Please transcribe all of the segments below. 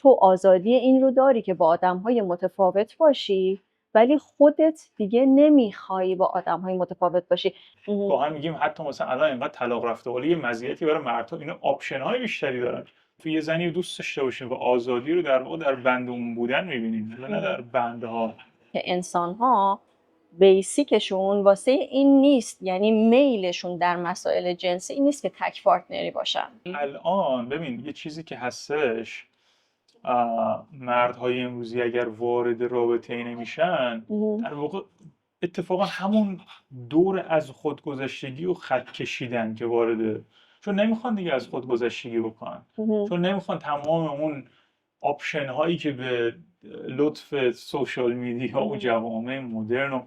تو آزادی این رو داری که با آدم‌های متفاوت باشی، ولی خودت دیگه نمیخوای با آدم‌های متفاوت باشی. با هم میگیم حتی مثلا الان اینقدر طلاق رفته ولی یه مزیتی برای مردها، اینا آپشن‌های بیشتری دارن. تو یه زنی رو دوست داشته باشین و آزادی رو در واقع در بند اون بودن می‌بینین، نه در بندها. که انسان‌ها بیسیکشون واسه این نیست، یعنی میلشون در مسائل جنسی این نیست که تک پارتنری باشن. الان ببین یه چیزی که هستش، مردهای امروزی اگر وارد رابطه نمیشن، در واقع اتفاقا همون دور از خودگذشتگی و خط کشیدن که وارده، چون نمیخوان دیگه از خودگذشتگی بکنن، چون نمیخوان تمام اون آپشن هایی که به لطف سوشال میدیا و جوامع مدرن و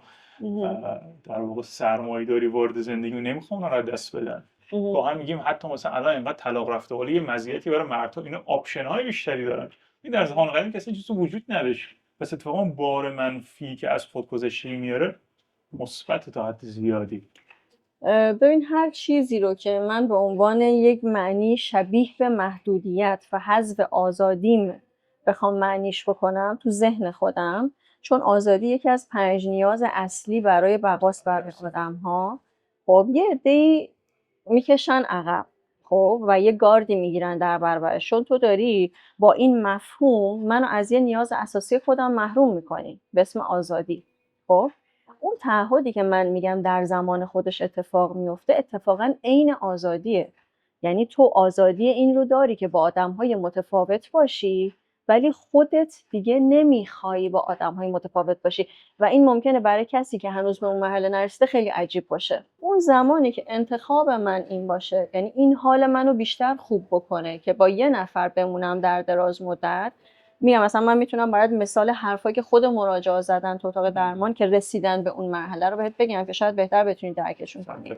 در واقع سرمایه‌داری وارد زندگی نمیخوان رو دست بدن. با هم میگیم حتی مثلا الان اینقدر طلاق رفته ولی یه مزیتی برای مردها، اینا آپشن های بیشتری دارن. این در زمان قدیم کسی چیزی وجود نداشت، پس اتفاقا بار منفی که از خودگذشتگی میاره مثبت تا حد زیادی. ببین هر چیزی رو که من به عنوان یک معنی شبیه به محدودیت و حذف آزادیم بخوام معنیش بکنم تو ذهن خودم، چون آزادی یکی از 5 نیاز اصلی برای بقاست برای آدم‌ها، خب یه عده‌ای میکشن عقب، خب و یه گاردی میگیرن در برابرش، چون تو داری با این مفهوم منو از یه نیاز اساسی خودم محروم میکنی به اسم آزادی. خب اون تعهدی که من میگم در زمان خودش اتفاق میفته اتفاقا عین آزادیه، یعنی تو آزادی این رو داری که با آدم‌های متفاوت باشی، ولی خودت دیگه نمیخوای با آدم‌های متفاوت باشی و این ممکنه برای کسی که هنوز به اون مرحله نرسیده خیلی عجیب باشه. اون زمانی که انتخاب من این باشه، یعنی این حال منو بیشتر خوب بکنه که با یه نفر بمونم در دراز مدت، میگم مثلا من میتونم برات مثال حرفایی که خود مراجعا زدن تو اتاق درمان که رسیدن به اون مرحله رو بهت بگم که شاید بهتر بتونی درکشون کنی.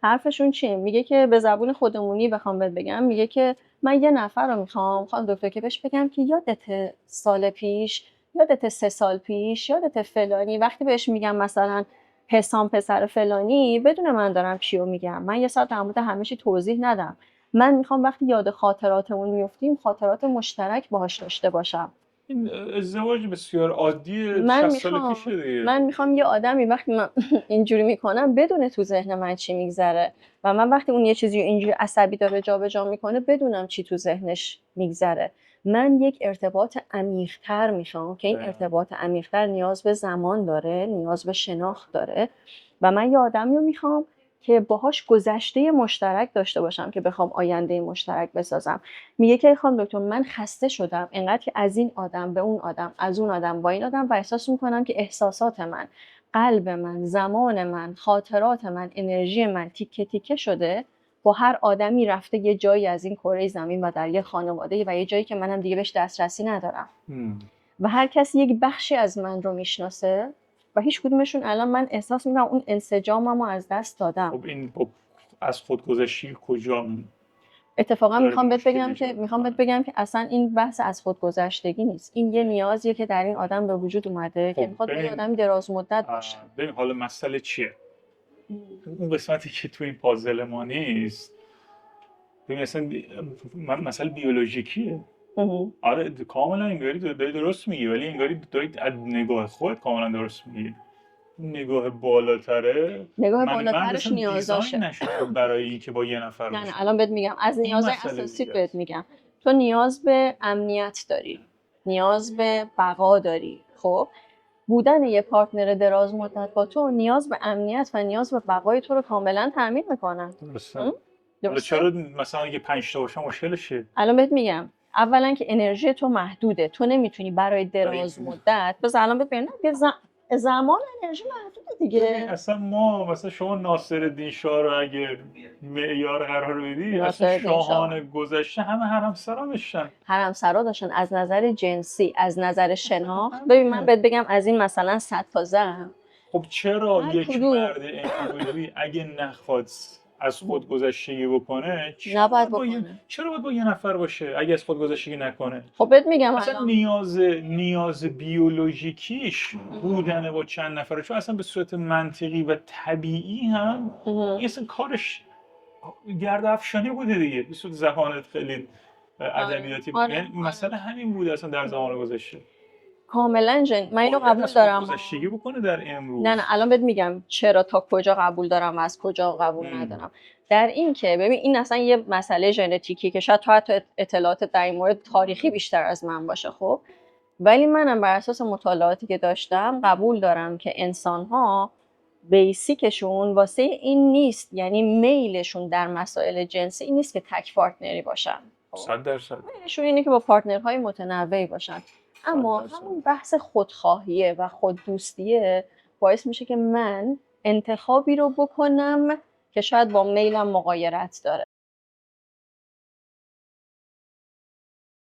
حرفشون چیه؟ میگه که به زبون خودمونی بخوام بهت بگم، میگه که من یه نفر رو میخوام دکتر که بهش بگم که یادت سال پیش، یادت 3 سال پیش، یادت فلانی، وقتی بهش میگم مثلا حسام پسر فلانی، بدون من دارم چیو میگم، من یه ساعت در مورد همه چی توضیح ندم، من میخوام وقتی یاد خاطراتمون میفتیم خاطرات مشترک باهاش داشته باشم. این ازدواج بسیار عادی 60 سال پیشه دیگه. من میخوام یه آدمی وقتی من اینجوری میکنم بدونه تو ذهن من چی میگذره و من وقتی اون یه چیزی اینجوری عصبی داره جابجا میکنه بدونم چی تو ذهنش میگذره. من یک ارتباط عمیق‌تر میخوام که این ارتباط عمیق‌تر نیاز به زمان داره، نیاز به شناخت داره و من یه آدمی رو میخوام که باهاش گذشته مشترک داشته باشم که بخوام آینده مشترک بسازم. میگه که خانم دکتر من خسته شدم اینقدر که از این آدم به اون آدم، از اون آدم با این آدم، و احساس میکنم که احساسات من، قلب من، زمان من، خاطرات من، انرژی من تیکه تیکه شده، با هر آدمی رفته یه جایی از این کره زمین و در یه خانواده و یه جایی که منم دیگه بهش دسترسی ندارم و هر کسی یک بخشی از من رو میشناسه و هیچ کدومشون الان من احساس میکنم اون انسجاممو از دست دادم. خب این از خودگذشتگی کجا؟ اتفاقا میخوام بهت بگم که اصلا این بحث از خودگذشتگی نیست، این یه نیازیه که در این آدم به وجود اومده که میخواد یه آدم دراز مدت باشه. ببین حالا مسئله چیه؟ اون قسمتی که تو این پازل ما نیست، ببین اصلا مسئله بیولوژیکیه. آره کاملا انگاری داری درست میگی، ولی انگاری داری از نگاه خودت کاملا درست میگی. نگاه بالاترش نیازاشه نشده برای اینکه با یه نفر باشه. نه الان بهت میگم از نیاز اساسی بهت میگم. تو نیاز به امنیت داری، نیاز به بقا داری. خب بودن یه پارتنر دراز مدت با تو نیاز به امنیت و نیاز به بقای تو رو کاملا تامین میکنن. درسته؟ چرا مثلا اگه 5 تا باشه مشکلش چیه؟ الان بهت میگم اولا که انرژی تو محدوده، تو نمیتونی برای دراز مدت الان بهت بگم زمان انرژی محدوده دیگه. اصلا ما مثلا شما ناصرالدین شاه رو اگه معیار قرار بدی، اصلا شاهان گذشته همه حرمسرا داشتن. حرمسرا داشتن از نظر جنسی، از نظر شناخت. ببین من بهت بگم از این مثلا 100 تا زن، خب چرا یک مرد امروزی اگه نخواد از خودگذشتگی بکنه چرا باید با یه نفر باشه اگه از خودگذشتگی نکنه؟ خب بهت میگم اصلا نیاز بیولوژیکیش بودن با چند نفره، چون اصلا به صورت منطقی و طبیعی هم اصلا کارش گرد افشانی بوده دیگه، به صورت ذهانت خیلی ادبیاتی آره، یعنی مثلا همین بود اصلا در زمان گذشته. کاملا من اینو قبول دارم. گذشتگی بکنه در امروز. نه الان بهت میگم چرا تا کجا قبول دارم و از کجا قبول ندارم. در این که ببین این اصلا یه مسئله ژنتیکی که شاید تو حتی اطلاعات در این مورد تاریخی بیشتر از من باشه، خب ولی منم بر اساس مطالعاتی که داشتم قبول دارم که انسان‌ها بیسیکشون واسه این نیست، یعنی میلشون در مسائل جنسی این نیست که تک پارتنری باشن. 100%. میلشون اینه که با پارتنرهای متنوعی باشن. اما همون بحث خودخواهیه و خوددوستیه باعث میشه که من انتخابی رو بکنم که شاید با میلم مغایرت داره.